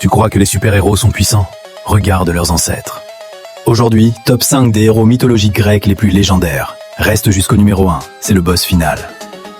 Tu crois que les super-héros sont puissants? Regarde leurs ancêtres. Aujourd'hui, top 5 des héros mythologiques grecs les plus légendaires. Reste jusqu'au numéro 1, c'est le boss final.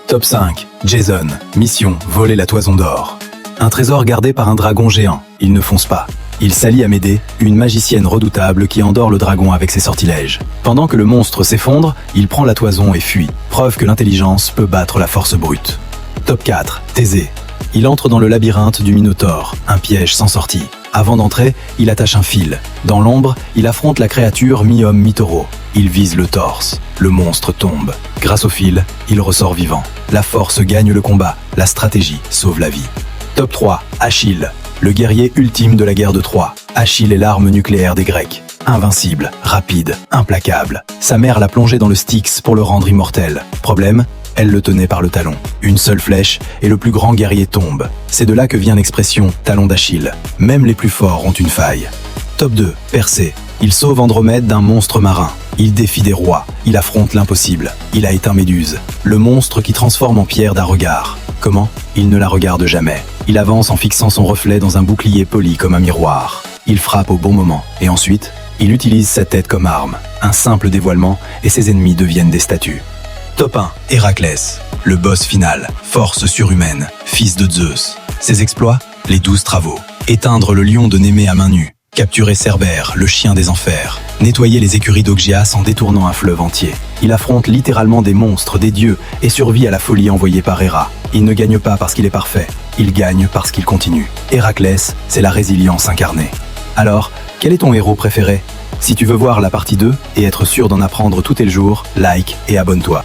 Top 5, Jason, mission, voler la toison d'or. Un trésor gardé par un dragon géant, il ne fonce pas. Il s'allie à Médée, une magicienne redoutable qui endort le dragon avec ses sortilèges. Pendant que le monstre s'effondre, il prend la toison et fuit, preuve que l'intelligence peut battre la force brute. Top 4, Thésée. Il entre dans le labyrinthe du Minotaure, un piège sans sortie. Avant d'entrer, il attache un fil. Dans l'ombre, il affronte la créature mi-homme mi-taureau. Il vise le torse. Le monstre tombe. Grâce au fil, il ressort vivant. La force gagne le combat. La stratégie sauve la vie. Top 3, Achille. Le guerrier ultime de la guerre de Troie. Achille est l'arme nucléaire des Grecs. Invincible, rapide, implacable. Sa mère l'a plongé dans le Styx pour le rendre immortel. Problème, elle le tenait par le talon. Une seule flèche et le plus grand guerrier tombe. C'est de là que vient l'expression « talon d'Achille ». Même les plus forts ont une faille. Top 2, Persée. Il sauve Andromède d'un monstre marin. Il défie des rois. Il affronte l'impossible. Il a éteint Méduse, le monstre qui transforme en pierre d'un regard. Comment? Il ne la regarde jamais. Il avance en fixant son reflet dans un bouclier poli comme un miroir. Il frappe au bon moment. Et ensuite, il utilise sa tête comme arme. Un simple dévoilement et ses ennemis deviennent des statues. Top 1, Héraclès. Le boss final, force surhumaine, fils de Zeus. Ses exploits, les 12 travaux. Éteindre le lion de Némée à main nue. Capturer Cerbère, le chien des enfers. Nettoyer les écuries d'Augias en détournant un fleuve entier. Il affronte littéralement des monstres, des dieux, et survit à la folie envoyée par Héra. Il ne gagne pas parce qu'il est parfait. Il gagne parce qu'il continue. Héraclès, c'est la résilience incarnée. Alors, quel est ton héros préféré? Si tu veux voir la partie 2 et être sûr d'en apprendre tous les jours, like et abonne-toi.